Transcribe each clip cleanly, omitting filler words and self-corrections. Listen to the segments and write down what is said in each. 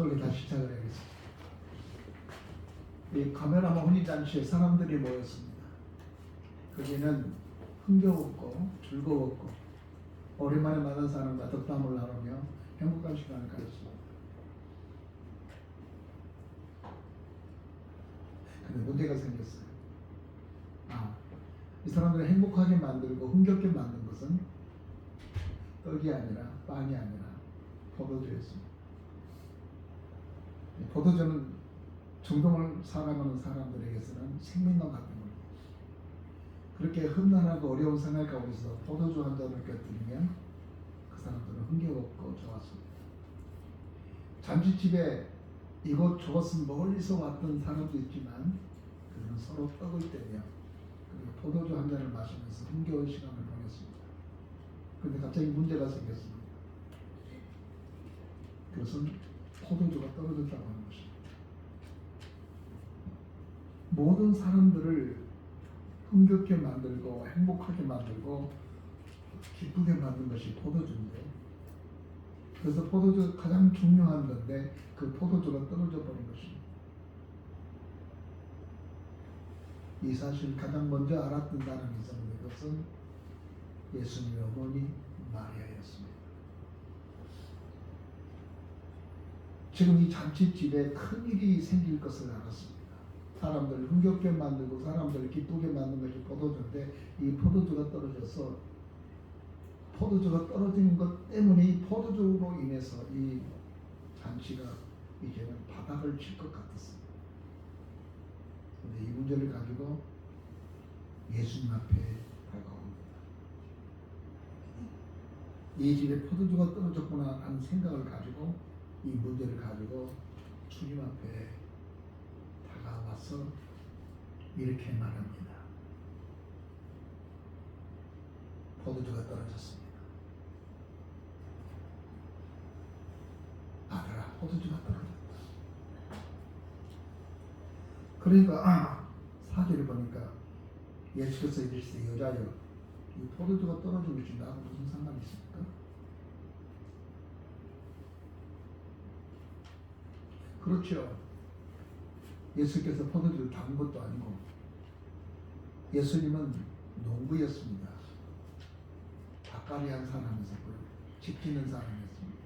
설교 다시 시작을 해야겠습니다. 이 카메라마 혼인잔치에 사람들이 모였습니다. 거기는 흥겨웠고 즐거웠고 오랜만에 만난 사람과 덕담을 나누며 행복한 시간을 가졌습니다. 근데 문제가 생겼어요. 이 사람들을 행복하게 만들고 흥겹게 만든 것은 떡이 아니라 빵이 아니라 포도주였습니다. 포도주는 정동을 살아가는 사람들에게서는 생명과 같은 겁니다. 그렇게 험난하고 어려운 생활 가운데서 포도주 한 잔을 곁들이면 그 사람들은 흥겨웠고 좋았습니다. 잔치집에 이곳저곳은 멀리서 왔던 사람도 있지만 그들은 서로 떡을 떼며 그리고 포도주 한 잔을 마시면서 흥겨운 시간을 보냈습니다. 그런데 갑자기 문제가 생겼습니다. 그것은 포도주가 떨어졌다고 하는 것입니다. 모든 사람들을 흥겹게 만들고 행복하게 만들고 기쁘게 만든 것이 포도주인데, 그래서 포도주 가장 중요한 건데 그 포도주가 떨어져 버린 것입니다. 이 사실 가장 먼저 알았던 사람이 있었는데 그것은 예수님의 어머니 마리아였습니다. 지금 이 잔치집에 큰일이 생길 것을 알았습니다. 사람들을 흥겹게 만들고 사람들을 기쁘게 만든 것이 포도주인데 이 포도주가 떨어져서 포도주가 떨어지는 것 때문에 이 포도주로 인해서 이 잔치가 이제는 바닥을 칠 것 같았습니다. 그런데 이 문제를 가지고 예수님 앞에 다가옵니다. 이 집에 포도주가 떨어졌구나 하는 생각을 가지고 이 문제를 가지고 주님 앞에 다가와서 이렇게 말합니다. 포도주가 떨어졌습니다. 아들아, 포도주가 떨어졌다. 그러니까 4절을 보니까 예수께서 이르시되 여자여, 이 포도주가 떨어진 것이 나하고 무슨 상관이 있습니까? 그렇죠. 예수께서 포도주를 담은 것도 아니고 예수님은 농부였습니다. 밭갈이 한 사람이었고요. 집 짓는 사람이었습니다.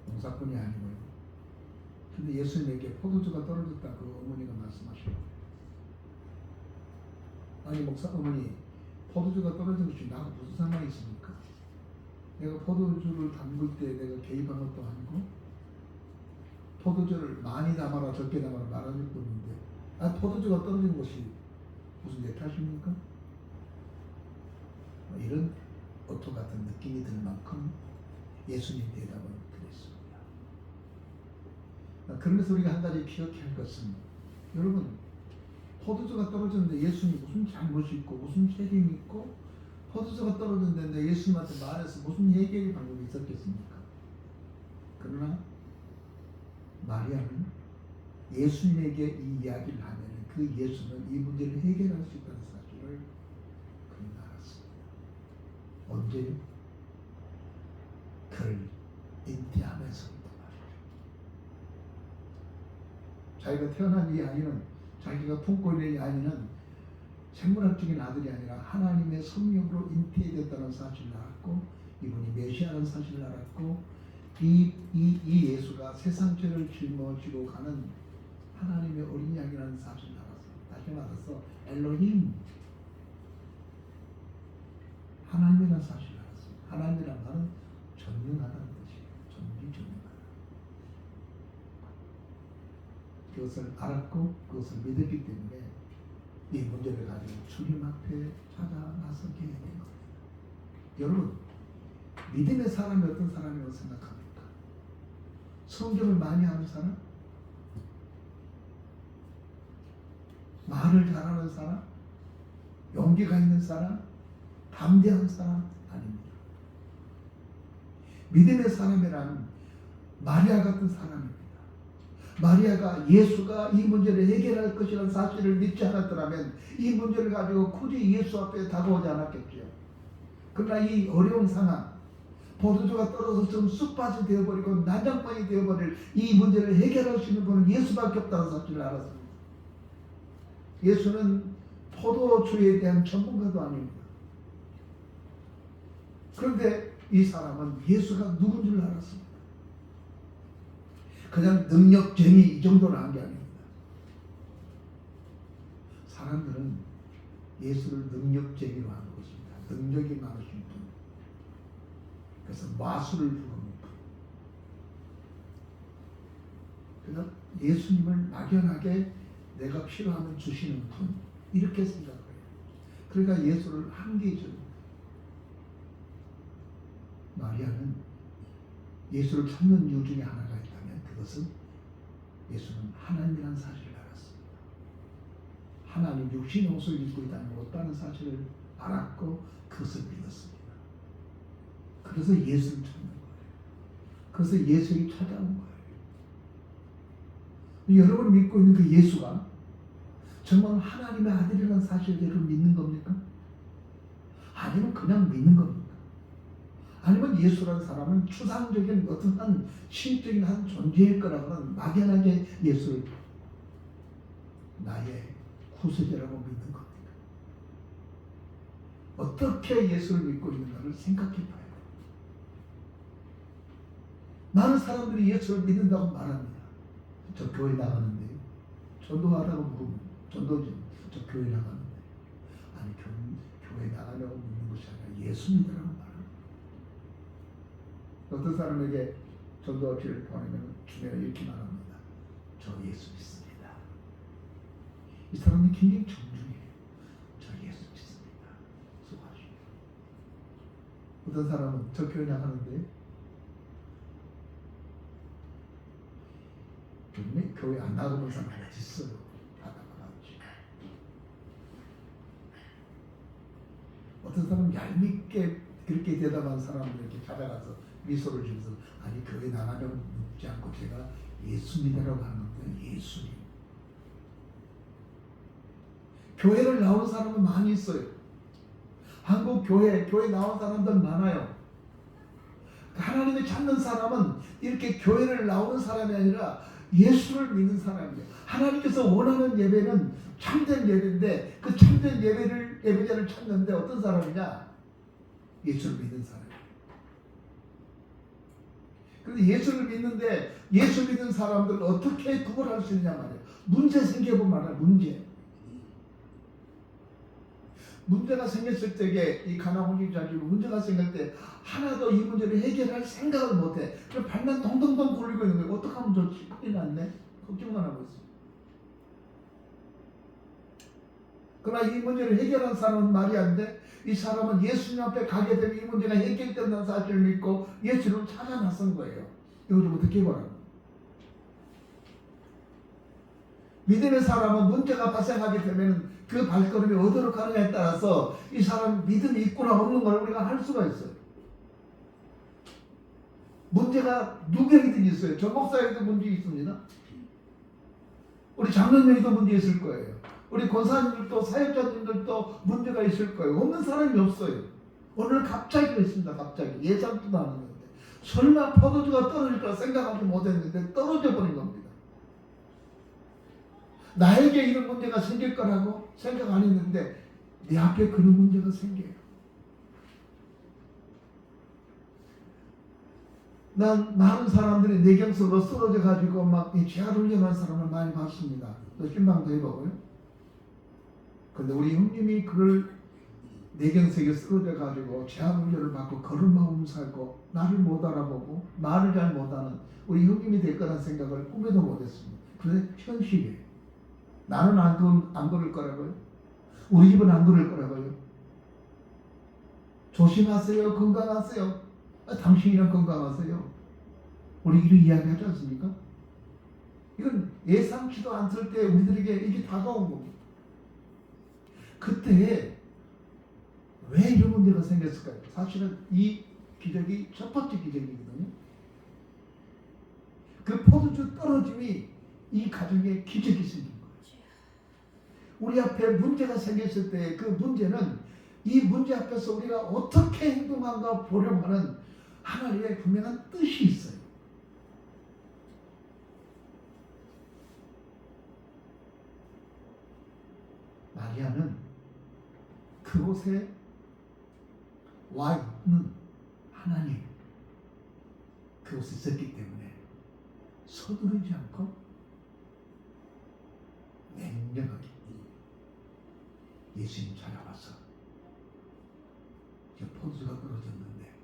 농사꾼이 아니고요. 근데 예수님에게 포도주가 떨어졌다 그 어머니가 말씀하시고, 아니 목사 어머니, 포도주가 떨어진 것이 나하고 무슨 상관이 있습니까? 내가 포도주를 담글 때 내가 개입한 것도 아니고 포도주를 많이 담아라 적게 담아라 말하는 뿐인데 포도주가 떨어진 것이 무슨 내 탓입니까? 이런 오토 같은 느낌이 들 만큼 예수님 대답은 그랬습니다. 그러면서 우리가 한 가지 기억해야 할 것은, 여러분, 포도주가 떨어졌는데 예수님이 무슨 잘못이 있고 무슨 책임이 있고, 포도주가 떨어졌는데 예수님한테 말해서 무슨 해결의 방법이 있었겠습니까? 그러나 마리아는 예수님에게 이 이야기를 하면 그 예수는 이 문제를 해결할 수 있다는 사실을 그는 알았습니다. 언제요? 그를 잉태하면서부터 말이죠. 자기가 태어난 이 아이는, 자기가 품고 있는 이 아이는 생물학적인 아들이 아니라 하나님의 성령으로 잉태됐다는 사실을 알았고, 이분이 메시아라는 사실을 알았고, 이 예수가 세상 죄를 짊어지고 가는 하나님의 어린 양이라는 사실을 알았습니다. 다시 말해서 엘로힘, 하나님이라는 사실을 알았습니다. 하나님이라는 말은 전능하다는 뜻이에요. 전능하다. 그것을 알았고 그것을 믿었기 때문에 이 문제를 가지고 주님 앞에 찾아 나서게 된 겁니다. 여러분, 믿음의 사람이 어떤 사람이라고 생각합니까? 성경을 많이 하는 사람? 말을 잘하는 사람? 용기가 있는 사람? 담대한 사람? 아닙니다. 믿음의 사람이란 마리아 같은 사람입니다. 마리아가 예수가 이 문제를 해결할 것이라는 사실을 믿지 않았더라면 이 문제를 가지고 굳이 예수 앞에 다가오지 않았겠죠. 그러나 이 어려운 상황, 포도주가 떨어져서 좀 쑥밭이 되어버리고 난장판이 되어버릴 이 문제를 해결할 수 있는 분은 예수밖에 없다는 사실을 알았습니다. 예수는 포도주에 대한 전문가도 아닙니다. 그런데 이 사람은 예수가 누군 줄 알았습니다. 그냥 능력쟁이 이 정도는 한 게 아닙니다. 사람들은 예수를 능력쟁이로 하는 것입니다. 능력이 많으신 분. 그래서 마술을 부릅니다. 그래서 예수님을 막연하게 내가 필요하면 주시는 분, 이렇게 생각해요. 그러니까 예수를 한계적입니다. 마리아는 예수를 찾는 이유 중에 하나가 있다면 그것은 예수는 하나님이라는 사실을 알았습니다. 하나님 육신의 옷을 입고 이 땅에 왔다는 사실을 알았고 그것을 믿었습니다. 그래서 예수를 찾는 거예요. 그래서 예수를 찾아온 거예요. 여러분이 믿고 있는 그 예수가 정말 하나님의 아들이라는 사실을 믿는 겁니까? 아니면 그냥 믿는 겁니까? 아니면 예수라는 사람은 추상적인 어떤 한 신적인 한 존재일 거라고는 막연하게 예수를 나의 구세주라고 믿는 겁니까? 어떻게 예수를 믿고 있는가를 생각해 봐요. 많은 사람들이 예수를 믿는다고 말합니다. 저 교회 나가는데요. 전도하라고 물으면 전도지. 저 교회 나가는데. 아니 교회 나가려고 믿는 것이 아니라 예수 믿으라고 말합니다. 어떤 사람에게 전도지를 보내면 주변에 이렇게 말합니다. 저 예수 믿습니다. 이 사람이 굉장히 정중해요. 저 예수 믿습니다. 수고하십시오. 어떤 사람은 저 교회 나가는데 교회 안 나가는 사람이 있어요. 어떤 사람은 얄밉게 그렇게 대답한 사람들에게 찾아가서 미소를 지면서 아니 교회 나가려고 묻지 않고 제가 예수 믿으라고 하는 거예요. 예수님. 교회를 나온 사람은 많이 있어요. 한국 교회 나온 사람들 많아요. 하나님을 찾는 사람은 이렇게 교회를 나오는 사람이 아니라 예수를 믿는 사람이에요. 하나님께서 원하는 예배는 참된 예배인데 그 참된 예배자를 찾는데 어떤 사람이냐? 예수를 믿는 사람이에요. 그런데 예수를 믿는데 예수 믿는 사람들 어떻게 구분할 수 있냐 말이에요. 문제 생겨보면 알아요. 문제가 생겼을 때에 이 가나혼이 자지고 문제가 생길 때 하나도 이 문제를 해결할 생각을 못해. 그럼 발만 동동동 굴리고 있는 거예요. 어떻게 하면 좋지? 큰일 났네. 걱정만 하고 있어요. 그러나 이 문제를 해결한 사람은 말이 안 돼. 이 사람은 예수님 앞에 가게 되면 이 문제가 해결된다는 사실을 믿고 예수를 찾아 나선 거예요. 이거 좀 어떻게 보라고. 믿음의 사람은 문제가 발생하게 되면 그 발걸음이 어디로 가느냐에 따라서 이 사람 믿음이 있구나 없는 걸 우리가 할 수가 있어요. 문제가 누구에게든 있어요. 저 목사에게도 문제 있습니다. 우리 장로님에게도 문제 있을 거예요. 우리 권사님들도 사역자님들도 문제가 있을 거예요. 없는 사람이 없어요. 오늘 갑자기 있습니다. 갑자기 예상도 안 했는데 설마 포도주가 떨어질 거라 생각하지 못했는데 떨어져 버린 겁니다. 나에게 이런 문제가 생길 거라고 생각 안 했는데 내 앞에 그런 문제가 생겨요. 난 많은 사람들이 내경 속으로 쓰러져 가지고 막 죄를 흘려는 사람을 많이 봤습니다. 또 신방도 해보고요. 근데 우리 형님이 그걸 내경 속에 쓰러져 가지고 죄를 흘려를 받고 걸음마음 살고 나를 못 알아보고 말을 잘 못하는 우리 형님이 될 거라는 생각을 꿈에도 못했습니다. 그런데 현실이에요. 나는 안 그럴 거라고요? 우리 집은 안 그럴 거라고요? 조심하세요. 건강하세요. 당신이랑 건강하세요. 우리 이런 이야기하지 않습니까? 이건 예상치도 않을 때 우리들에게 이게 다가온 겁니다. 그때 왜 이런 문제가 생겼을까요? 사실은 이 기적이 첫 번째 기적이거든요. 그 포도주 떨어짐이 이 가정에 기적이 생긴 거예요. 우리 앞에 문제가 생겼을 때 그 문제는 이 문제 앞에서 우리가 어떻게 행동한가 보려고 하는 하나님의 분명한 뜻이 있어요. 마리아는 그곳에 와 있는 하나님, 그곳에 있었기 때문에 서두르지 않고 냉정하게 예수님 찾아와서 포도주가 떨어졌는데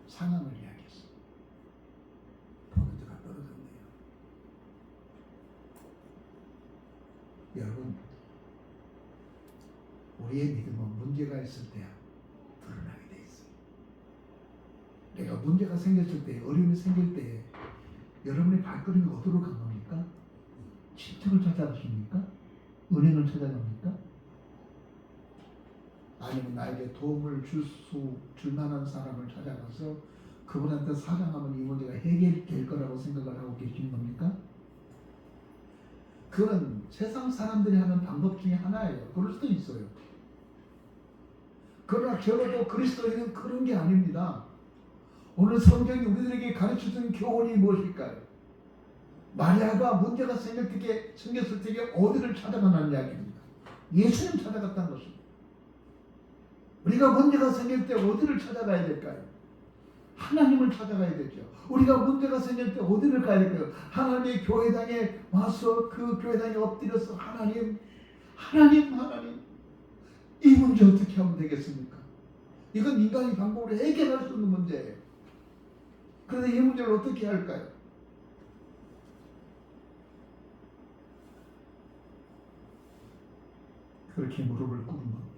상황을 이야기했어. 포도주가 떨어졌네요. 여러분, 우리의 믿음은 문제가 있을 때 드러나게 돼 있어요. 내가 문제가 생겼을 때, 어려움이 생길 때 여러분의 발걸음이 어디로 간 겁니까? 친척을 찾아가십니까? 은행을 찾아갑니까? 아니면 나에게 도움을 줄 만한 사람을 찾아가서 그분한테 사정하면 이 문제가 해결될 거라고 생각을 하고 계신 겁니까? 그건 세상 사람들이 하는 방법 중에 하나예요. 그럴 수도 있어요. 그러나 적어도 그리스도인은 그런 게 아닙니다. 오늘 성경이 우리들에게 가르쳐주는 교훈이 무엇일까요? 마리아가 문제가 생겼을 때 어디를 찾아가는 이야기입니다. 예수님 찾아갔다는 것입니다. 우리가 문제가 생길 때 어디를 찾아가야 될까요? 하나님을 찾아가야 되죠. 우리가 문제가 생길 때 어디를 가야 될까요? 하나님의 교회당에 와서 그 교회당에 엎드려서 하나님 이 문제 어떻게 하면 되겠습니까? 이건 인간의 방법으로 해결할 수 있는 문제예요. 그런데 이 문제를 어떻게 할까요? 그렇게 무릎을 꿇은 겁니다.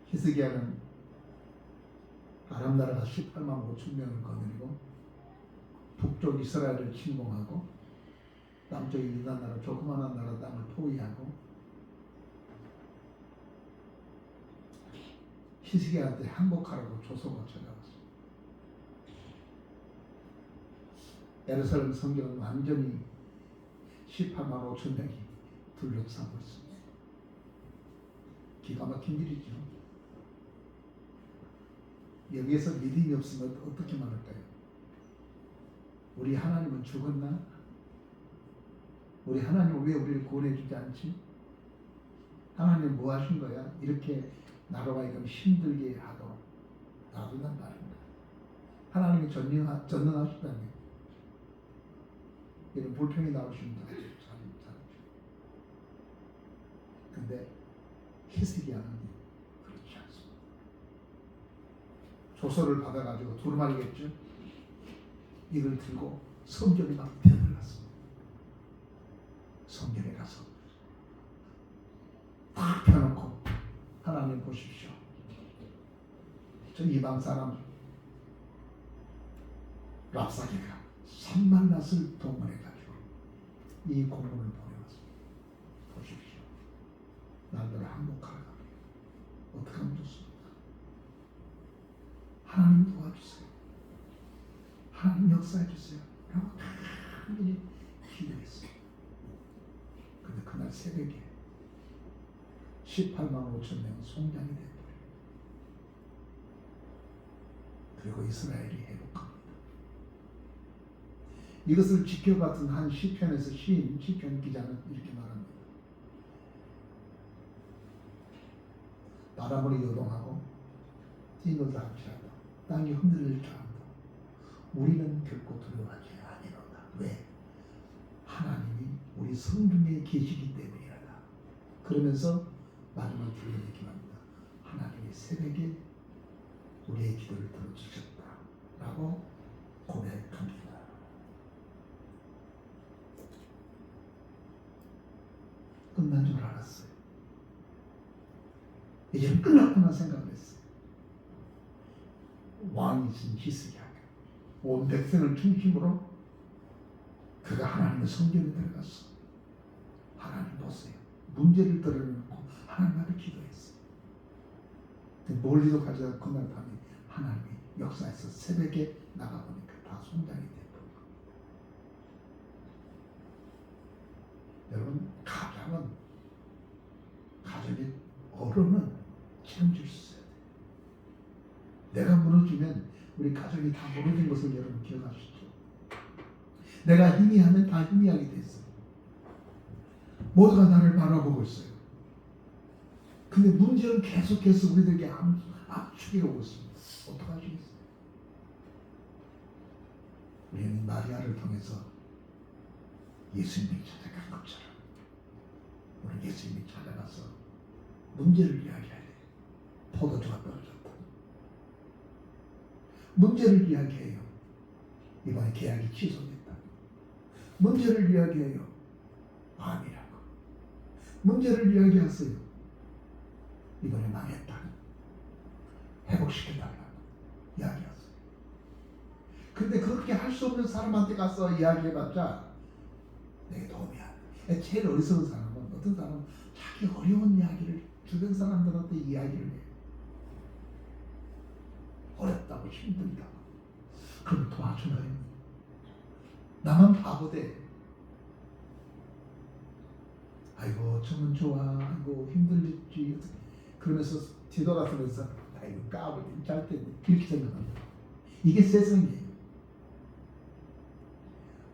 히스기야는 아람 나라가 18만 5천 명을 거느리고 북쪽 이스라엘을 침공하고 남쪽 유다 나라 조그마한 나라 땅을 포위하고 히스기야한테 항복하라고 조서가 찾아왔어요. 예루살렘 성경은 완전히 18만 5천 명이 둘러싸고 있습니다. 기가 막힌 일이죠. 여기에서 믿음이 없으면 어떻게 말할까요? 우리 하나님은 죽었나? 우리 하나님은 왜 우리를 구원해주지 않지? 하나님은 뭐 하신 거야? 이렇게 나라가 이건 힘들게 하도록 놔둔단 말입니다. 하나님이 전능하시다면 이런 불평이 나오십니다. 근데 히스기야는 그렇지 않습니다. 조서를 받아가지고 두루마리겠죠? 이걸 들고 성전에 막 뛰어들어갔습니다. 성전에 가서 딱 펴놓고 하나님 보십시오. 저 이방 사람 랍사게가 산만낫을 동원해가지고 이 공문을 보내왔습니다. 보십시오. 날들을 항복하라. 어떻게 하면 좋습니까? 하나님 도와주세요. 하나님 역사해 주세요. 라고 간절히 기도했어요. 근데 그날 새벽에 18만 5천 명은 송장이 되어버려요. 그리고 이스라엘이 회복합니다. 이것을 지켜봤던 한 시편에서 시편 기자는 이렇게 말합니다. 바람으로 요동하고 뛰놀다 할지라도 땅이 흔들릴 줄 안다. 우리는 결코 두려워하지 아니로다. 왜? 하나님이 우리 성중에 계시기 때문이라다. 그러면서 마지막 줄로 이렇게 말합니다. 하나님이 새벽에 우리의 기도를 들어주셨다. 라고 고백합니다. 끝난 줄 알았어요. 이제는 끝났구나 생각을 했어요. 왕이신 히스기야가 온 백성을 중심으로 그가 하나님의 성전에 들어갔어. 하나님 보세요. 문제를 드러내놓고 하나님 앞에 기도했어요. 멀리도 가지 않고 그날 밤에 하나님이 역사에서 새벽에 나가보니까 다 송장이 되고. 여러분, 가정의 어른은 책임질 수 있어야 돼. 내가 무너지면 우리 가정이 다 무너진 것을 여러분 기억하시죠? 내가 희미하면 다 희미하게 됐어요. 모두가 나를 바라보고 있어요. 근데 문제는 계속해서 우리들에게 압축해 오고 있습니다. 어떡하시겠어요? 우리는 마리아를 통해서 예수님이 찾아간 것처럼 오늘 예수님이 찾아가서 문제를 이야기해야 돼요. 포도주가 떨어졌다. 문제를 이야기해요. 이번에 계약이 취소됐다. 문제를 이야기해요. 암이라고. 문제를 이야기하세요. 이번에 망했다. 회복시켜달라고 이야기하세요. 근데 그렇게 할 수 없는 사람한테 가서 이야기해봤자 내게 도움이 안 돼. 제일 어리석은 사람은 어떤 사람은 자기 어려운 이야기를 주변 사람들한테 이야기를 해요. 어렵다고 힘들다고. 그럼 도와주나요? 나만 바보 돼. 아이고 저는 좋아. 아이고 힘들겠지. 그러면서 뒤돌아서면서 아이고 까불긴 짤 텐데 이렇게 생각합니다. 이게 세상이에요.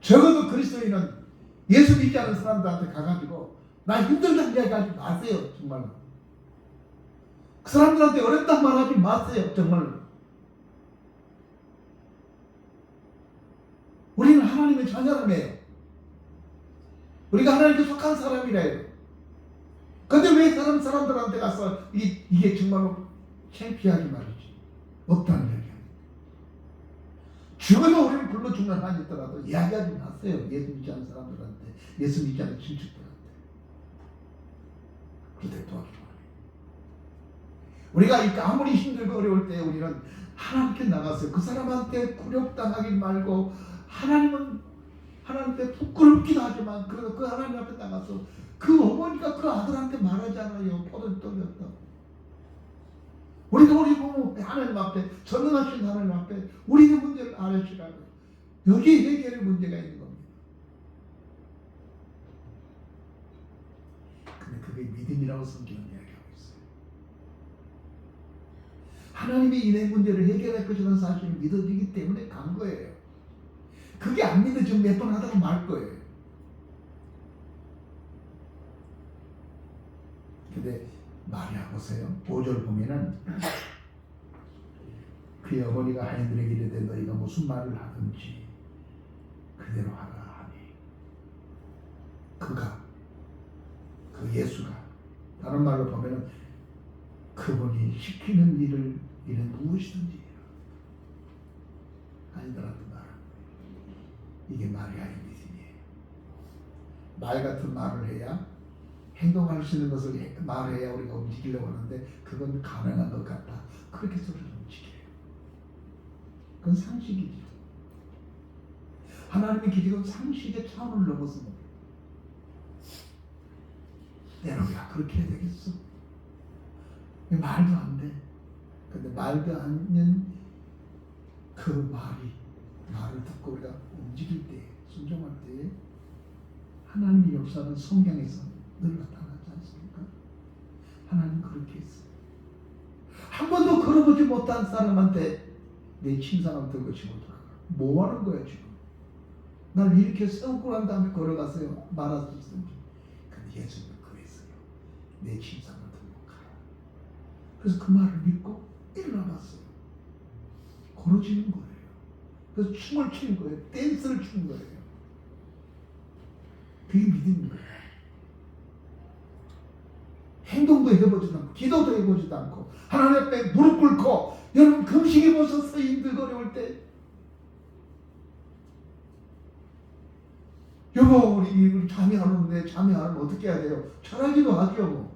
적어도 그리스도인은 예수 믿지 않은 사람들한테 가가지고 나 힘들다는 이야기 하지 마세요. 정말로. 그 사람들한테 어렵단 말 하지 마세요. 정말로. 우리는 하나님의 자녀라며요. 우리가 하나님께 속한 사람이래요. 근데 왜 사람들한테 가서 이게 정말로 창피하게 말이지. 없다는 얘기야. 죽어도 우리를 불러 죽는 한이 있더라도 이야기하지 마세요. 예수 믿지 않는 사람들한테, 예수 믿지 않는 친척들한테. 그때 도와주고 우리가 아무리 힘들고 어려울 때 우리는 하나님께 나가서요. 그 사람한테 굴욕당하기 말고 하나님께 부끄럽기도 하지만 그래도 그 하나님 앞에 나가서 그 어머니가 그 아들한테 말하잖아요. 포도주 떨어졌다고. 우리가 우리 부모 하나님 앞에 전능하신 하나님 앞에 우리의 문제를 알으시라고. 여기에 해결의 문제가 있는 겁니다. 근데 그게 믿음이라고 성경은 이야기하고 있어요. 하나님이 이 문제를 해결할 것이라는 사실을 믿어지기 때문에 간 거예요. 그게 안 믿어지면 몇 번 하다가 말 거예요. 근데 마리아 보세요. 5절 보면은 그의 어머니가 하인들에게 이르되 너희가 무슨 말을 하든지 그대로 하라 하니 그 예수가 다른 말로 보면은 그분이 시키는 일은 무엇이든지 하인들한테 말하는 거예요. 이게 마리아의 믿음이에요. 말 같은 말을 해야 행동할 수 있는 것을 말해야 우리가 움직이려고 하는데 그건 가능한 것 같다. 그렇게 서로 움직여요. 그건 상식이죠. 하나님의 기적은 상식의 차원을 넘어서는 내가 왜 그렇게 해야 되겠어? 말도 안 돼. 근데 말도 않는 그 말을 듣고 우리가 움직일 때, 순종할 때 하나님의 역사는 성경에서 늘 나타나지 않습니까? 하나님 그렇게 했어요. 한 번도 걸어보지 못한 사람한테 내 침상을 들고 치고 돌아가. 뭐 하는 거야 지금? 날 이렇게 세우고 난 다음에 걸어가세요. 말할 수 있든지. 근데 예수님은 그랬어요. 내 침상을 들고 가라. 그래서 그 말을 믿고 일어나봤어요. 걸어지는 거예요. 그래서 춤을 추는 거예요. 댄스를 추는 거예요. 그게 믿음인 거예요. 행동도 해보지도 않고 기도도 해보지도 않고 하나님 앞에 무릎 꿇고 여러분 금식해 보셨어요? 힘들고 어려울 때 여보 우리 잠이 안 오는데 잠이 안 오면 어떻게 해야 돼요? 철하기도 하죠.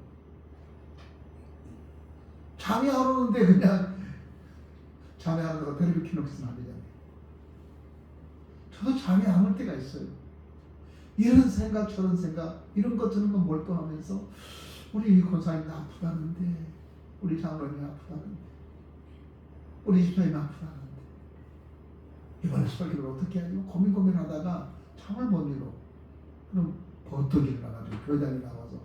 잠이 안 오는데 그냥 잠이 안 오다가 텔레비 켜놓고 있으면 안 되잖아요. 저도 잠이 안 올 때가 있어요. 이런 생각 저런 생각 이런 거 저런 거 몰두하면서 우리 권사님이 아프다는데 우리 장로님이 아프다는데 우리 집사님이 아프다는데 이번에 설교를 어떻게 하죠? 고민하다가 잠을 못 이뤄. 그럼 버떡 일어나가지고 교회당에 나와서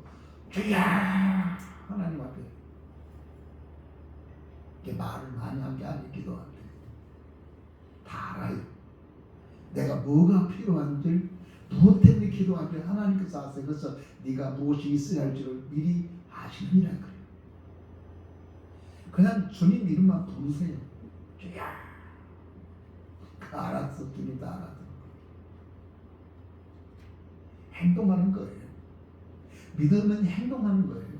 주야 하나님 앞에 이게 말을 많이 한 게 아니기도 한데 다 알아요. 내가 뭐가 필요한지 무엇 때문에 기도한지 하나님께서 아세요. 그래서 네가 무엇이 있어야 할지를 미리 아시느니라 그래요. 그냥 주님 이름만 부르세요. 주야. 알았어. 주님 다 알았어. 행동하는 거예요. 믿으면 행동하는 거예요.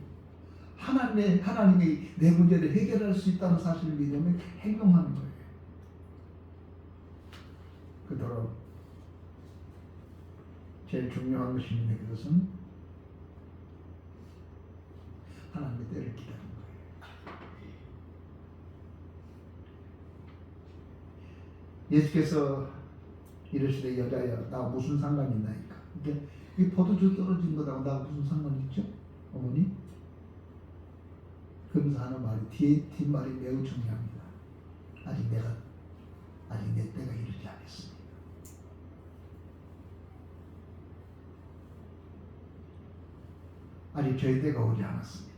하나님이 내 문제를 해결할 수 있다는 사실을 믿으면 행동하는 거예요. 그토록 제일 중요한 것입니다. 그것은 하나님의 때를 기다리는 거예요. 예수께서 이르시되 여자야 나 무슨 상관이 있나이까. 이게 이 포도주 떨어진 거하고 나 무슨 상관이 있죠? 어머니? 그러면서 하는 말이 뒷말이 매우 중요합니다. 아직 내 때가 이르지 않았습니다. 아직 저희 때가 오지 않았습니다.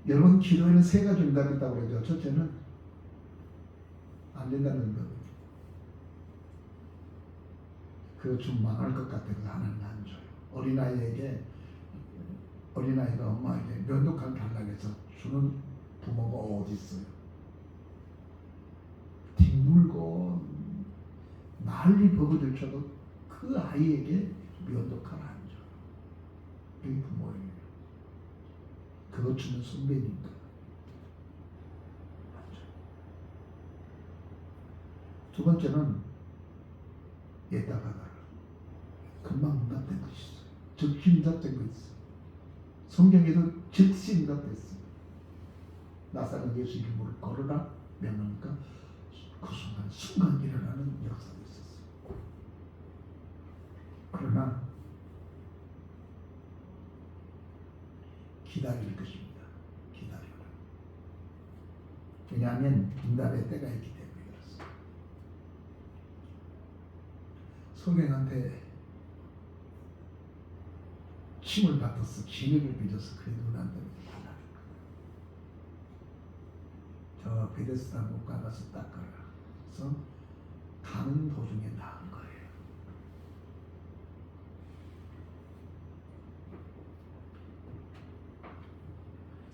여러분 기도에는 세 가지 응답이 있다고 그러죠. 첫째는 안 된다는 응답이에요. 그거 좀 망할 것 같아서 하나님이 안 줘요. 어린아이가 엄마에게 면도칼 달라고 해서 주는 부모가 어디 있어요? 뒹굴고 난리 버거들 쳐도 그 아이에게 면도칼 안 줘요. 그게 부모예요. 그거 주는 선배니까 안 줘요. 두 번째는 예다가다 금방 응답된 것이 있어요. 즉시 응답된 것이 있어요. 성경에도 즉시 응답됐어요. 나사렛 예수 이름으로 걸으라 명하니까 그 순간 일어나는 역사도 있었어요. 그러나 기다릴 것입니다. 기다려라. 왜냐하면 응답의 때가 있기 때문에 그렇습니다. 소경한테 침을 뱉어서 진흙을 빚어서 그의 눈안대를 발라줬거든. 저 베데스다 못 가서 닦아라. 그래서 가는 도중에 나은 거예요.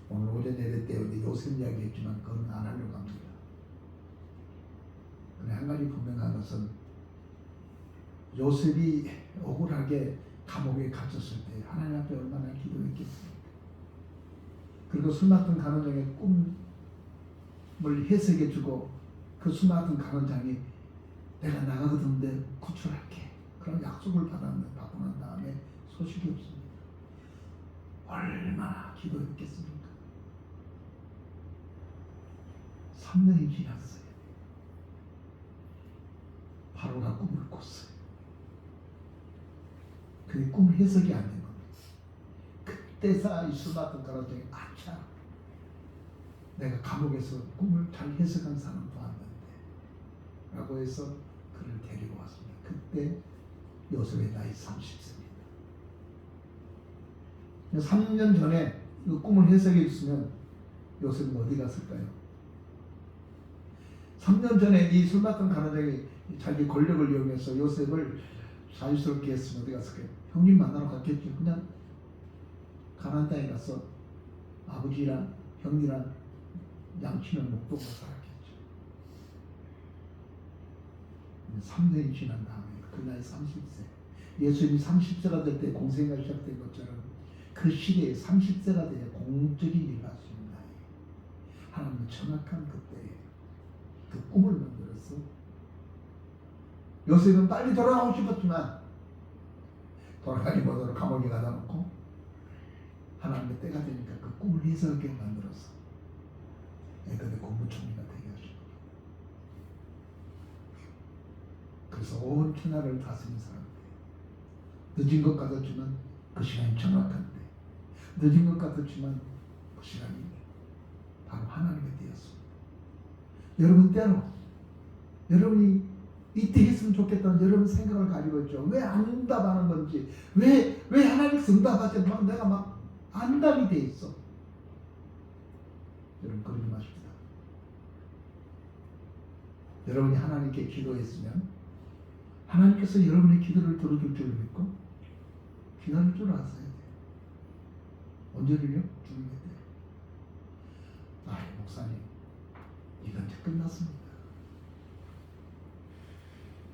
오늘 오전 예배 때 요셉 이야기했지만 그건 안 하려고 합니다. 근데 한 가지 분명한 것은 요셉이 억울하게 감옥에 갇혔을 때 하나님 앞에 얼마나 기도했겠습니까? 그리고 술 맡은 간원장의 꿈을 해석해주고 그 술 맡은 간원장이 내가 나가거든데 구출할게 그런 약속을 받고 난 다음에 소식이 없습니다. 얼마나 기도했겠습니까? 3년이 지났어요. 바로가 꿈을 꿨어요. 그게 꿈 해석이 안 된 겁니다. 그때서 이 술 맡은 간원장이 아차 내가 감옥에서 꿈을 잘 해석한 사람 봤는데 라고 해서 그를 데리고 왔습니다. 그때 요셉의 나이 30세입니다. 3년 전에 그 꿈을 해석해 줬으면 요셉은 어디 갔을까요? 3년 전에 이 술 맡은 간원장이 자기 권력을 이용해서 요셉을 자유스럽게 했으면 어디 갔을까요? 형님 만나러 갔겠죠. 그냥 가나안 땅에 가서 아버지랑 형이랑 양치는 목동으로 살았겠죠. 3년이 지난 다음에 그 나이 30세 예수님이 30세가 될 때 공생애가 시작된 것처럼 그 시대에 30세가 돼야 공적인 일을 할 수 있는 나이. 하나님은 정확한 그때에 그 꿈을 만들어서 요셉은 빨리 돌아가고 싶었지만 돌아가기 못하러 감옥에 가다 놓고 하나님의 때가 되니까 그 꿈을 해석하게 만들어서 애들의 공부총리가 되게 하십니다. 그래서 온 천하를 다스리는 사람들. 늦은 것 같았지만 그 시간이 정확한데 늦은 것 같았지만 그 시간이 바로 하나님의 때였습니다. 여러분 때로 여러분이 이때 했으면 좋겠다는 여러분 생각을 가지고 있죠. 왜 안 응답하는 건지 왜 하나님께서 응답하지 막 내가 막 안답이 돼 있어. 여러분 그러지 마십시다. 여러분이 하나님께 기도했으면 하나님께서 여러분의 기도를 들어줄 줄 믿고 기다릴 줄 아셔야 돼요. 언제를요? 주님의 때. 목사님, 이건 이제 끝났습니다.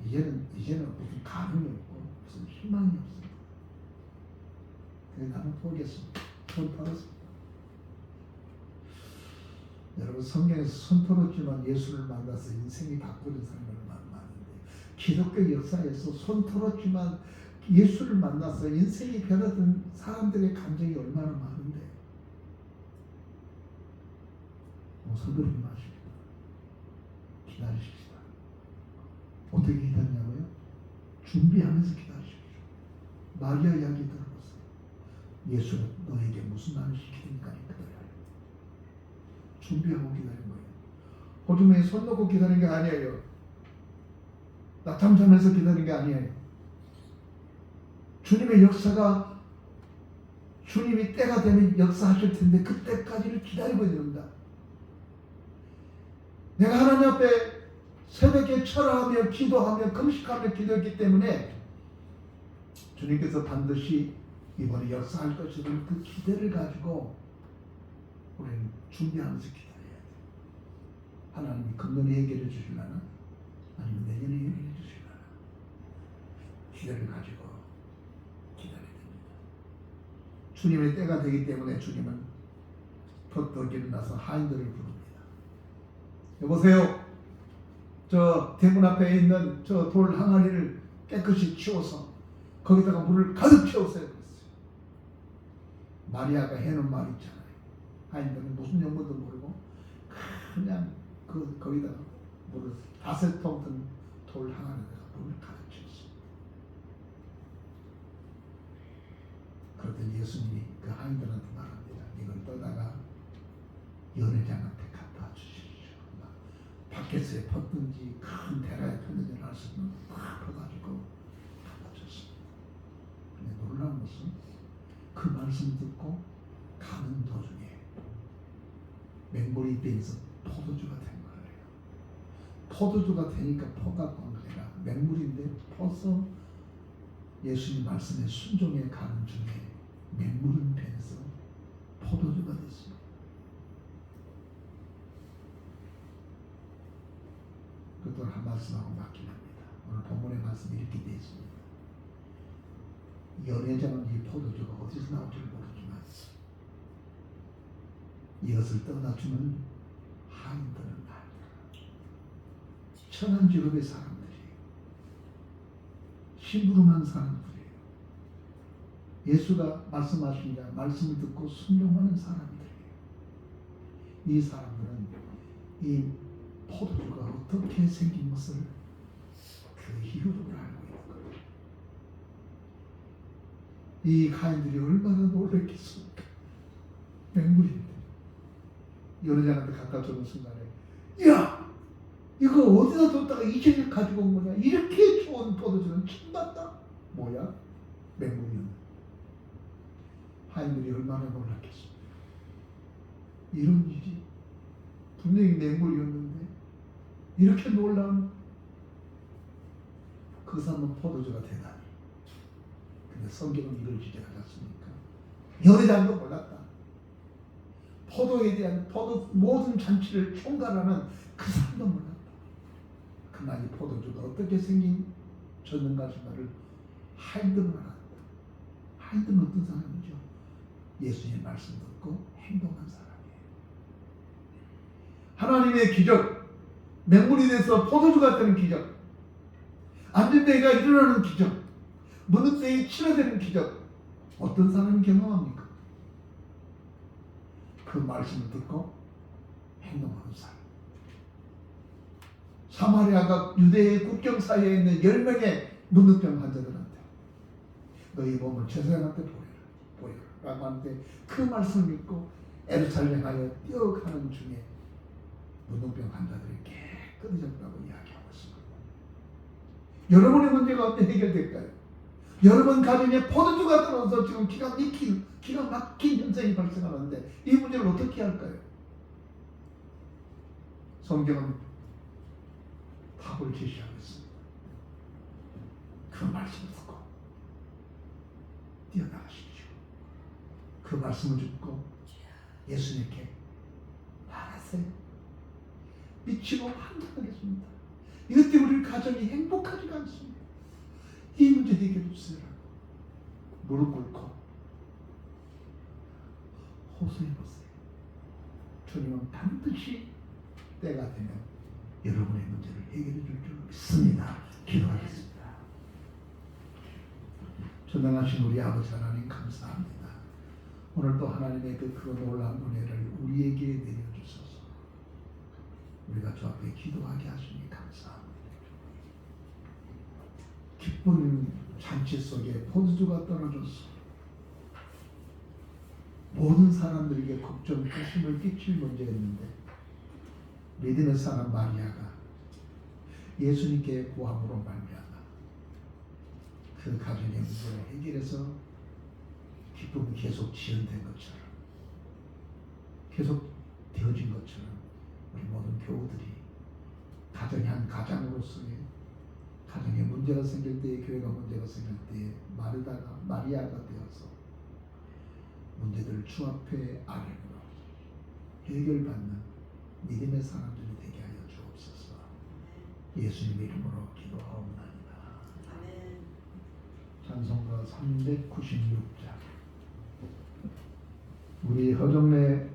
이제는 무슨 가능이 없고 무슨 희망이 없습니다. 그래서 나는 포기했습니다. 손 털었습니다. 여러분 성경에서 손 털었지만 예수를 만나서 인생이 바꾸는 사람이 얼마나 많은데, 기독교 역사에서 손 털었지만 예수를 만나서 인생이 변화된 사람들의 감정이 얼마나 많은데, 서두르지 마십시오. 기다리십시다. 어떻게 기다리냐고요? 준비하면서 기다리십시오. 마리아 이야기 들어보세요. 예수는 너에게 무슨 말을 시키니까 기다려요. 준비하고 기다린 거예요. 호주머니에 손 놓고 기다린 게 아니에요. 낮잠 자면서 기다린 게 아니에요. 주님의 역사가, 주님이 때가 되면 역사하실 텐데 그때까지를 기다리고 있습니다. 내가 하나님 앞에 새벽에 철하며 기도하며 금식하며 기도했기 때문에 주님께서 반드시 이번에 역사할 것이라는 그 기대를 가지고 우리는 준비하면서 기다려야 돼요. 하나님이 금년에 해결해 주시려나? 아니면 내년에 해결해 주시려나? 기대를 가지고 기다려야 됩니다. 주님의 때가 되기 때문에 주님은 덧덧 일어나서 하인들을 부릅니다. 여보세요. 저 대문 앞에 있는 저 돌 항아리를 깨끗이 치워서 거기다가 물을 가득 채우세요. 그랬어요. 마리아가 해놓은 말 있잖아요. 하인들은 무슨 용어도 모르고 그냥 거기다가 물을 5통 든 돌 항아리에다가 물을 가득 채웠습니다. 그랬더니 예수님이 그 하인들한테 말합니다. 이걸 떠다가 연회장한테 갖다 주십시오. 밖에서 폈든지 큰 대가에 폈는지 알 수 없는 다 퍼가지고 갖다 줬습니다. 근데 놀라운 것은 그 말씀 듣고 가는 도중에 맹물이 빼서 포도주가 된 거예요. 포도주가 되니까 포가 본 게 아니라 맹물인데 퍼서 예수님 말씀에 순종해 가는 중에 맹물은 빼서 포도주가 됐습니다. 그것도 한 말씀하고 맡긴 합니다. 오늘 본문의 말씀이 이렇게 되어 있습니다. 연회장은 이 포도주가 어디서 나올지 모르지만 이것을 떠나주는 하인들은 아니라 천한 직업의 사람들이에요. 심부름한 사람들이에요. 예수가 말씀하시니까 말씀을 듣고 순종하는 사람들이에요. 이 사람들은 이 포도주가 어떻게 생긴 것을 그 이유를 알고 있는 거예요. 이 하인들이 얼마나 놀랬겠습니까? 맹물인데 연회장한테 갖다 주는 순간에, 야! 이거 어디다 뒀다가 이제 가지고 온 거냐? 이렇게 좋은 포도주는 처음 봤다. 뭐야? 맹물이었네. 하인들이 얼마나 놀랐겠습니까? 이런 일이 분명히 맹물이었는데 이렇게 놀라운, 그 사람은 포도주가 되다니. 근데 성경은 이걸 주지 않았습니까? 연회장도 몰랐다. 포도에 대한 모든 잔치를 총괄하는 그 사람도 몰랐다. 그러나 이 포도주가 어떻게 생겨졌는가 말을 하인들은 알았다. 하인들은 어떤 사람이죠? 예수님의 말씀 듣고 행동한 사람이에요. 하나님의 기적, 맹물이 돼서 포도주가 되는 기적, 안전대가 일어나는 기적, 무능대에 치료되는 기적, 어떤 사람이 경험합니까? 그 말씀을 듣고 행동하는 사람. 사마리아가 유대의 국경 사이에 있는 10명의 문득병 환자들한테 너희 몸을 제사장한테 보여라 라고 하는데, 그 말씀을 믿고 에루살렘하여 뛰어가는 중에 문득병 환자들이 깨끗해졌다고 이야기하고 있습니다. 여러분의 문제가 어떻게 해결될까요? 여러분 가정에 포도주가 들어서 지금 기가 막힌 현상이 발생하는데 이 문제를 어떻게 할까요? 성경은 답을 제시하고 있습니다. 그 말씀을 듣고 뛰어나가십시오. 그 말씀을 듣고 예수님께 말하세요. 믿지로 환장하겠습니다. 이것 때문에 우리 가정이 행복하지가 않습니다. 이 문제 해결해 주세요라고 무릎 꿇고 호소해 보세요. 주님은 반드시 때가 되면 여러분의 문제를 해결해 줄 줄 믿습니다. 기도하겠습니다. 전능하신 우리 아버지 하나님 감사합니다. 오늘도 하나님의 그 놀라운 은혜를 우리에게 내려주셔서 우리가 주 앞에 기도하게 하시니 감사합니다. 기쁜 잔치 속에 포도주가 떨어져서 모든 사람들에게 걱정, 근심을 끼칠 문제였는데 믿음의 사람 마리아가 예수님께 구함으로 말미암아 그 가정의 문제를 해결해서 기쁨이 계속 지연된 것처럼 계속 되어진 것처럼 우리 모든 교우들이 가정이 한 가장으로서의 가정에 문제가 생길 때에 교회가 문제가 생길 때에 마리아가 되어서 문제들을 주 앞에 아뢰므로 해결받는 믿음의 사람들이 되게 하여 주옵소서. 예수님의 이름으로 기도하옵나이다. 아멘. 찬송가 396장. 우리 허정래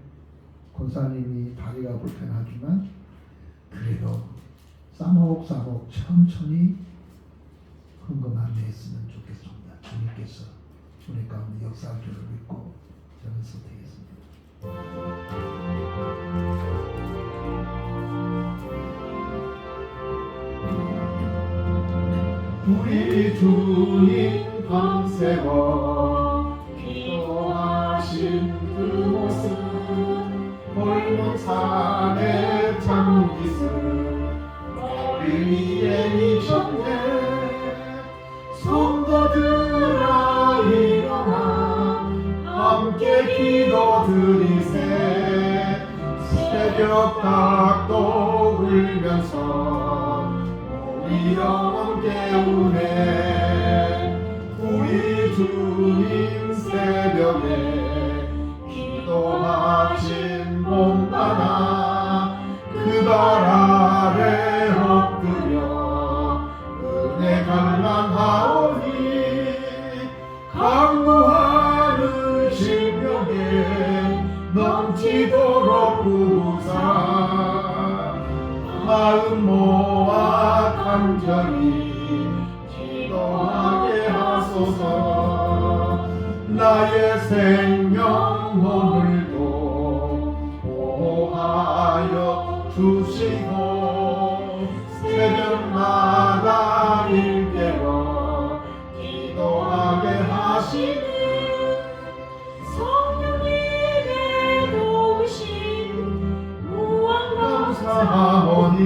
권사님이 다리가 불편하지만 그래도 싸먹 천천히 헌금 안내했으면 좋겠습니다. 주님께서 우리 가운데 역사할 줄을 믿고 저는 선택했습니다. 우리 주님 밤새워 기도하신 그 모습 골문 산의 장기스 머리 위에 이셨네. 성도들아 일어나 함께 기도드리세. 새벽 닭도 울면서 우리 영혼 깨우네. 우리 주님 새벽에 기도하신 봄바다 그 발 아래 엎드려 은혜 갈망하오니 강구하는 심령에 넘치도록 부사 마음 모아 간절히 기도하게 하소서. 나의 생명 오늘도 보호하여 주시고 새벽마다 일깨워 기도하게 하시는 성령님의 도우심 무한 감사하오니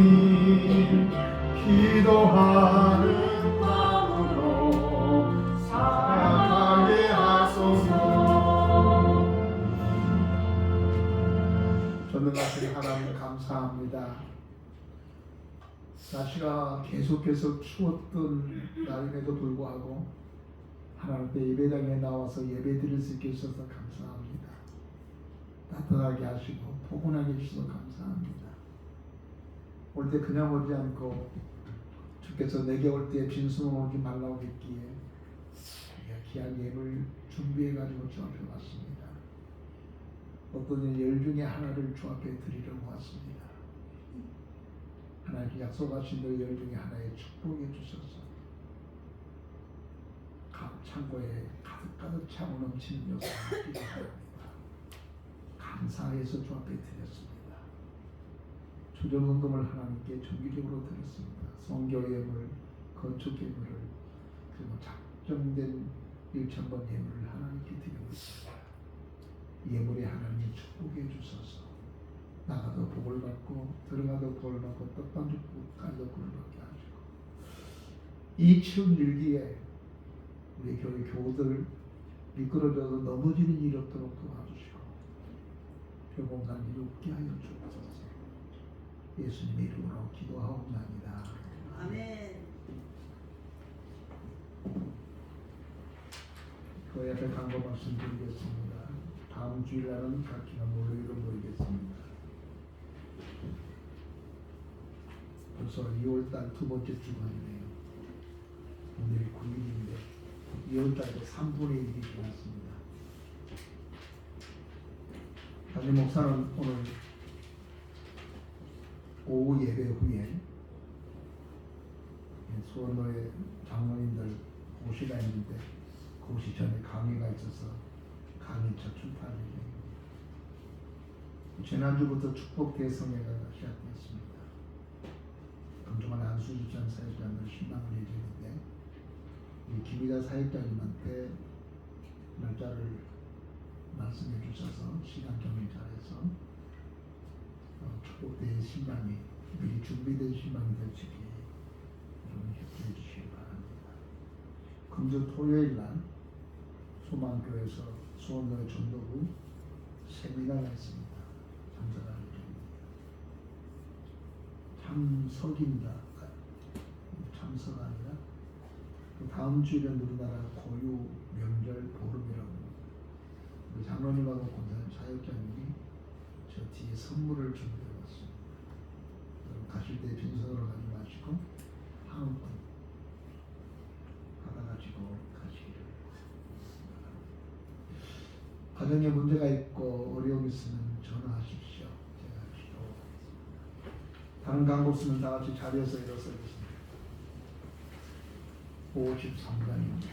기도하는 마음으로 살아가게 하소서. 전능하신 하나님 감사합니다. 날씨가 계속해서 추웠던 날임에도 불구하고 하나님께 예배당에 나와서 예배 드릴 수 있게 해주셔서 감사합니다. 따뜻하게 하시고 포근하게 해주셔서 감사합니다. 올 때 그냥 오지 않고 주께서 내게 올 때 빈손으로 오지 말라고 했기에 귀한 예물 준비해가지고 주 앞에 왔습니다. 어떤 열 중에 하나를 주 앞에 드리려고 왔습니다. 하나님 약속하신 그 열 중에 하나에 축복해 주셔서 창고에 가득 차고 넘치는 요소를 기도합니다. 감사해서 주 앞에 드렸습니다. 주정헌금을 하나님께 정기적으로 드렸습니다. 성교 예물, 건축 예물을 그리고 작정된 1,000번 예물을 하나님께 드리고 있습니다. 예물에 하나님이 축복해 주셔서 나가도 복을 받고 들어가도 복을 받고 떡방죽까지도 복을 받게 하시고 이 추운 일기에 우리 교회 교우들 미끄러져서 넘어지는 일이 없도록 도와주시고 병원간 일 없게 하여 주옵소서. 예수님의 이름으로 기도하옵나이다. 아멘. 교회 앞에 간거 말씀드리겠습니다. 다음 주일날은 각기가 목요일로 모이겠습니다. 벌써 2월달 두 번째 주간이네요. 오늘이 9일인데 2월달에 3분의 1이 지났습니다. 담임 목사는 오늘 오후 예배 후에 수원로의 장로님들 오시라 했는데 그 오시 전에 강의가 있어서 강의차 출발 예정입니다. 지난주부터 축복 대성회가 시작됐습니다. 금주간 안수주찬 사역자들 신방을 예정인데 이 김희자 사역자님한테 날짜를 말씀해 주셔서 시간 정리 잘해서 축복대의 신방이 미리 준비된 신방이 될 수 있게 좀 협조해 주시기 바랍니다. 금주 토요일 날 소망교회에서 수원로의 전도부 세미나가 있습니다. 참석할 예정입니다. 참석입니다. 참석 아니라 또 다음 주에는 우리나라 고유 명절 보름이라고 우리 장로님하고 권사님 사역자님이 저 뒤에 선물을 준비해 왔습니다. 가실 때 빈손으로 가지 마시고 한 번 받아가지고 가시기를 바랍니다. 가정에 문제가 있고 어려움이 있으면 전화하십시오. 제가 기도하겠습니다. 다른 강도 없으면 다 같이 자리에서 일어서겠습니다. 53단입니다.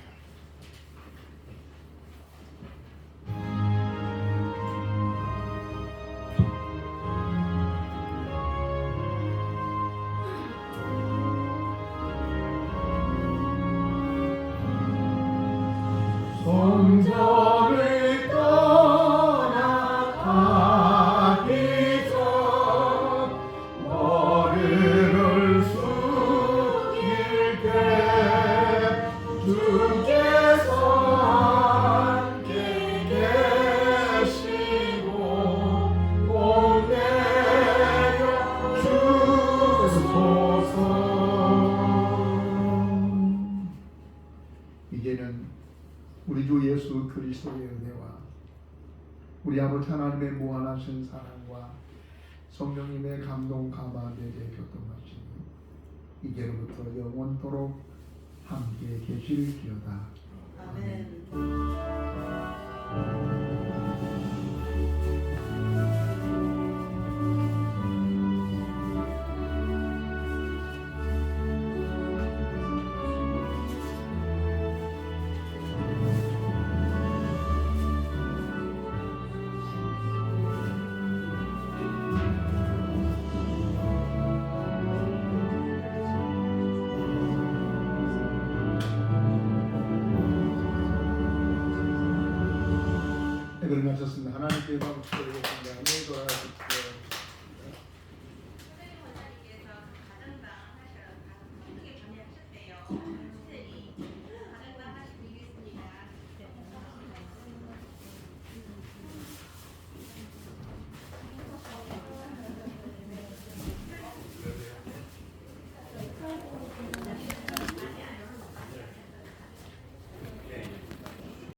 성전을 떠나가기 전 머리를 숙일 때 주께서 함께 계시고 복내려 주소서. 이제는 우리 주 예수 그리스도의 은혜와 우리 아버지 하나님의 무한하신 사랑과 성령님의 감동 감화 내재 교통하심이 이제로부터 영원토록 함께 계실지어다. 아멘. 그러면 하셨습니다. 하나님께 박수 드리겠습니다. 안녕히 돌아가십시오.